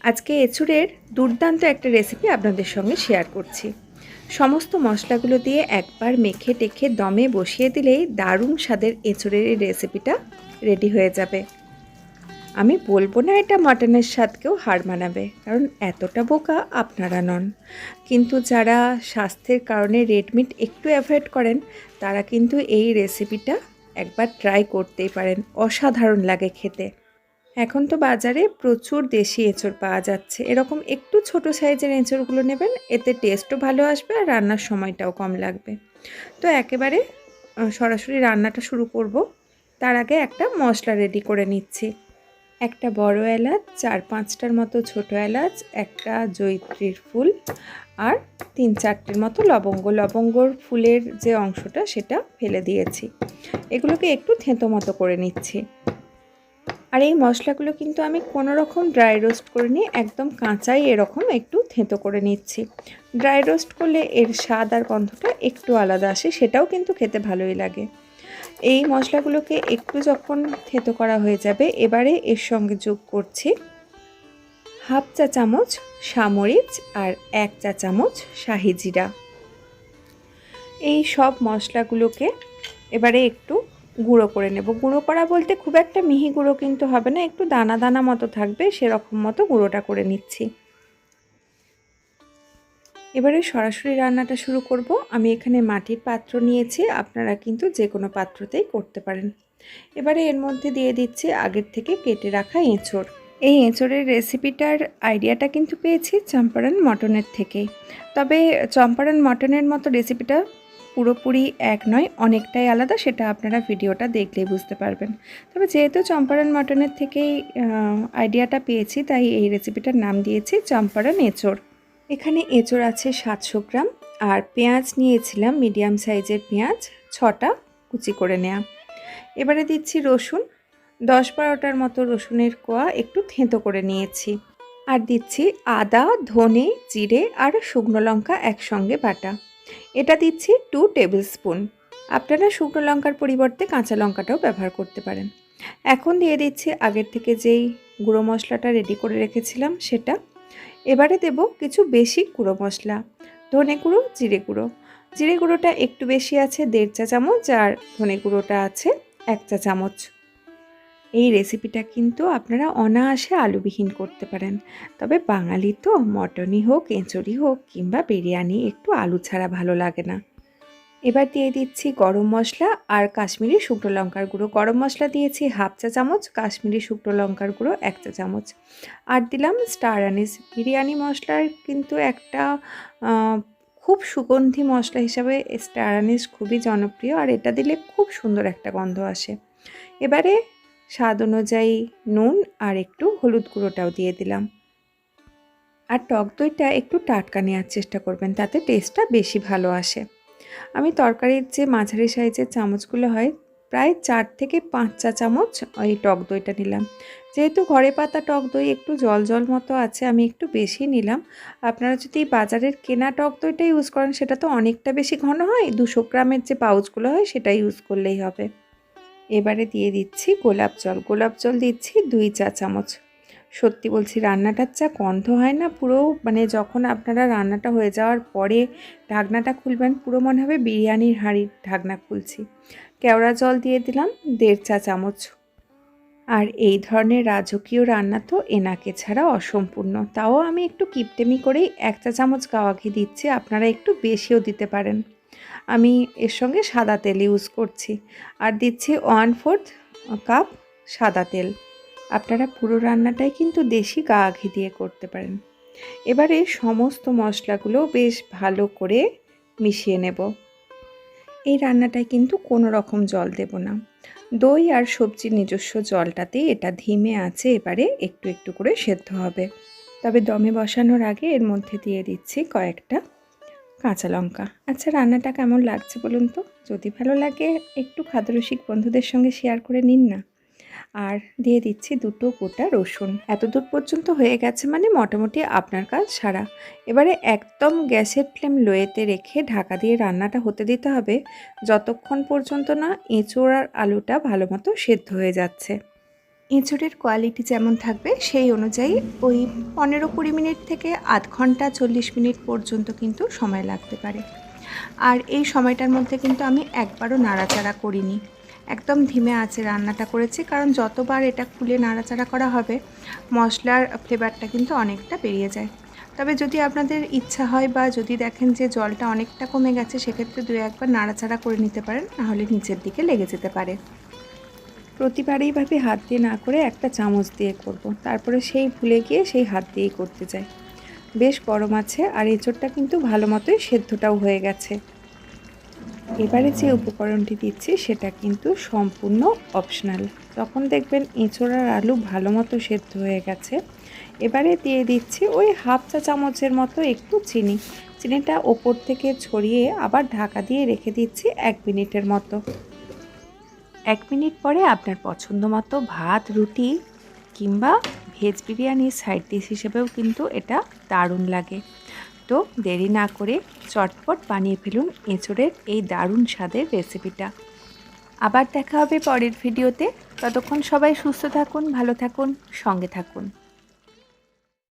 আজকে এঁচুড়ের দুর্দান্ত একটা রেসিপি আপনাদের সঙ্গে শেয়ার করছি। সমস্ত মশলাগুলো দিয়ে একবার মেখে টেখে দমে বসিয়ে দিলেই দারুণ স্বাদের এঁচুড়ের এই রেসিপিটা রেডি হয়ে যাবে। আমি বলবো না এটা মাটনের স্বাদকেও হার মানাবে, কারণ এতটা বোকা আপনারা নন। কিন্তু যারা স্বাস্থ্যের কারণে রেড মিট একটু অ্যাভয়েড করেন, তারা কিন্তু এই রেসিপিটা একবার ট্রাই করতেই পারেন। অসাধারণ লাগে খেতে। এখন তো বাজারে প্রচুর দেশি এঁচড় পাওয়া যাচ্ছে। এরকম একটু ছোট সাইজের এঁচড়গুলো নেবেন, এতে টেস্টও ভালো আসবে আর রান্নার সময়টাও কম লাগবে। তো একেবারে সরাসরি রান্নাটা শুরু করব। তার আগে একটা মশলা রেডি করে নিচ্ছি। একটা বড় এলাচ, 4-5টার মতো ছোট এলাচ, একটা জয়িত্রীর ফুল আর 3-4টের মতো লবঙ্গ। লবঙ্গর ফুলের যে অংশটা সেটা ফেলে দিয়েছি। এগুলোকে একটু থেঁতো মতো করে নিচ্ছি। আর এই মশলাগুলো কিন্তু আমি কোনো রকম ড্রাই রোস্ট করিনি, একদম কাঁচাই এরকম একটু থেঁতো করে নিচ্ছি। ড্রাই রোস্ট করলে এর স্বাদ আর গন্ধটা একটু আলাদা আসে, সেটাও কিন্তু খেতে ভালোই লাগে। এই মশলাগুলোকে একটু যখন থেঁতো করা হয়ে যাবে, এবারে এর সঙ্গে যোগ করছি 1/2 চা চামচ সামরিচ আর 1 চা চামচ শাহি জিরা। এই সব মশলাগুলোকে এবারে একটু গুঁড়ো করে নেব। গুঁড়ো করা বলতে খুব একটা মিহি গুঁড়ো কিন্তু হবে না, একটু দানা দানা মতো থাকবে, সেরকম মতো গুঁড়োটা করে নিচ্ছি। এবারে সরাসরি রান্নাটা শুরু করব। আমি এখানে মাটির পাত্র নিয়েছি, আপনারা কিন্তু যে কোনো পাত্রতেই করতে পারেন। এবারে এর মধ্যে দিয়ে দিচ্ছি আগের থেকে কেটে রাখা এঁচড়। এই এঁচড়ের রেসিপিটার আইডিয়াটা কিন্তু পেয়েছি চম্পারন মটনের থেকেই। তবে চম্পারন মটনের মতো রেসিপিটা পুরোপুরি এক নয়, অনেকটাই আলাদা, সেটা আপনারা ভিডিওটা দেখলেই বুঝতে পারবেন। তবে যেহেতু চম্পারন মটনের থেকেই আইডিয়াটা পেয়েছি, তাই এই রেসিপিটার নাম দিয়েছি চম্পারন এঁচড়। এখানে এঁচড় আছে 700 গ্রাম, আর পেঁয়াজ নিয়েছিলাম মিডিয়াম সাইজের পেঁয়াজ 6টা কুচি করে নেওয়া। এবারে দিচ্ছি রসুন, 10-12টার মতো রসুনের কোয়া একটু থেঁতো করে নিয়েছি। আর দিচ্ছি আদা, ধনে, জিরে আর শুকনো লঙ্কা একসঙ্গে বাটা। এটা দিচ্ছি 2 টেবিল স্পুন। আপনারা শুকনো লঙ্কার পরিবর্তে কাঁচা লঙ্কাটাও ব্যবহার করতে পারেন। এখন দিয়ে দিচ্ছি আগের থেকে যেই গুঁড়ো মশলাটা রেডি করে রেখেছিলাম সেটা। এবারে দেব কিছু বেশি গুঁড়ো মশলা, ধনে গুঁড়ো, জিরে গুঁড়ো। জিরে গুঁড়োটা একটু বেশি আছে, 1.5 চা চামচ, আর ধনে গুঁড়োটা আছে 1 চা চামচ। এই রেসিপিটা কিন্তু আপনারা অনায়াসে আলুবিহীন করতে পারেন। তবে বাঙালি তো, মটনই হোক, এঁচড়ই হোক কিংবা বিরিয়ানি, একটু আলু ছাড়া ভালো লাগে না। এবার দিয়ে দিচ্ছি গরম মশলা আর কাশ্মীরি শুকনো লঙ্কার গুঁড়ো। গরম মশলা দিয়েছি 1/2 চা চামচ, কাশ্মীরি শুকনো লঙ্কার গুঁড়ো 1 চা চামচ। আর দিলাম স্টার আনিস। বিরিয়ানি মশলার কিন্তু একটা খুব সুগন্ধি মশলা হিসাবে স্টার আনিস খুবই জনপ্রিয়, আর এটা দিলে খুব সুন্দর একটা গন্ধ আসে। এবারে স্বাদ অনুযায়ী নুন আর একটু হলুদ গুঁড়োটাও দিয়ে দিলাম। আর টক দইটা একটু টাটকা নেওয়ার চেষ্টা করবেন, তাতে টেস্টটা বেশি ভালো আসে। আমি তরকারির যে মাঝারি সাইজের চামচগুলো হয়, প্রায় 4 থেকে 5 চা চামচ ওই টক দইটা নিলাম। যেহেতু ঘরে পাতা টক দই একটু জল জল মতো আছে, আমি একটু বেশি নিলাম। আপনারা যদি বাজারের কেনা টক দইটা ইউজ করেন, সেটা তো অনেকটা বেশি ঘন হয়, 200 গ্রামের যে পাউচগুলো হয় সেটা ইউজ করলেই হবে। এবারে দিয়ে দিচ্ছি গোলাপ জল। গোলাপ জল দিচ্ছি 2 চা চামচ। সত্যি বলছি, রান্নাটার যা গন্ধ হয় না, পুরো মানে যখন আপনারা রান্নাটা হয়ে যাওয়ার পরে ঢাকনাটা খুলবেন, পুরো মনে হবে বিরিয়ানির হাঁড়ির ঢাকনা খুলছি। কেওড়া জল দিয়ে দিলাম 1.5 চা চামচ। আর এই ধরনের রাজকীয় রান্না তো এনাকে ছাড়া অসম্পূর্ণ। তাও আমি একটু কিপটেমি করেই 1 চা চামচ গাওয়া ঘি দিচ্ছি, আপনারা একটু বেশিও দিতে পারেন। আমি এর সঙ্গে সাদা তেল ইউজ করছি। আর দিচ্ছি 1/4 কাপ সাদা তেল। আপনারা পুরো রান্নাটাই কিন্তু দেশি গাওয়া ঘি দিয়ে করতে পারেন। এবারে সমস্ত মশলাগুলো বেশ ভালো করে মিশিয়ে নেব। এই রান্নাটায় কিন্তু কোনো রকম জল দেব না। দই আর সবজির নিজস্ব জলটাতেই এটা ধিমে আছে এবারে একটু একটু করে সেদ্ধ হবে। তবে দমে বসানোর আগে এর মধ্যে দিয়ে দিচ্ছি কয়েকটা কাঁচা লঙ্কা। আচ্ছা, রান্নাটা কেমন লাগছে বলুন তো? যদি ভালো লাগে একটু খাদ্যরসিক বন্ধুদের সঙ্গে শেয়ার করে নিন না। আর দিয়ে দিচ্ছি 2 গোটা রসুন। এতদূর পর্যন্ত হয়ে গেছে মানে মোটামুটি আপনার কাজ সারা। এবারে একদম গ্যাসের ফ্লেম লোয়েতে রেখে ঢাকা দিয়ে রান্নাটা হতে দিতে হবে, যতক্ষণ পর্যন্ত না এঁচোড় আর আলুটা ভালো মতো সেদ্ধ হয়ে যাচ্ছে। এঁচোড়ের কোয়ালিটি যেমন থাকবে সেই অনুযায়ী ওই 15-20 মিনিট থেকে আধ ঘন্টা 40 মিনিট পর্যন্ত কিন্তু সময় লাগতে পারে। আর এই সময়টার মধ্যে কিন্তু আমি একবারও নাড়াচাড়া করিনি, একদম ধিমে আঁচে রান্নাটা করেছি, কারণ যতবার এটা খুলে নাড়াচাড়া করা হবে মশলার ফ্লেভারটা কিন্তু অনেকটা বেরিয়ে যায়। তবে যদি আপনাদের ইচ্ছা হয় বা যদি দেখেন যে জলটা অনেকটা কমে গেছে, সেক্ষেত্রে 2-1বার নাড়াচাড়া করে নিতে পারেন, নাহলে নিচের দিকে লেগে যেতে পারে। প্রতিবার এইভাবে হাত দিয়ে না করে একটা চামচ দিয়ে করব, তারপরে সেই ভুলে গিয়ে সেই হাত দিয়েই করতে যাই। বেশ গরম আছে আর এঁচোড়টা কিন্তু ভালো মতোই সেদ্ধটাও হয়ে গেছে। এবারে যে উপকরণটি দিচ্ছি সেটা কিন্তু সম্পূর্ণ অপশনাল। যখন দেখবেন এঁচোড় আর আলু ভালো মতো সেদ্ধ হয়ে গেছে, এবারে দিয়ে দিচ্ছি ওই হাফ চা চামচের মতো একটু চিনি। চিনিটা ওপর থেকে ছড়িয়ে আবার ঢাকা দিয়ে রেখে দিচ্ছি 1 মিনিটের মতো। 1 মিনিট পরে আপনার পছন্দ মতো ভাত, রুটি কিংবা ভেজ বিরিয়ানির সাইড ডিশ হিসেবেও কিন্তু এটা দারুণ লাগে। তো দেরি না করে চটপট বানিয়ে ফেলুন এঁচোড়ের এই দারুণ স্বাদের রেসিপিটা। আবার দেখা হবে পরের ভিডিওতে। ততক্ষণ সবাই সুস্থ থাকুন, ভালো থাকুন, সঙ্গে থাকুন।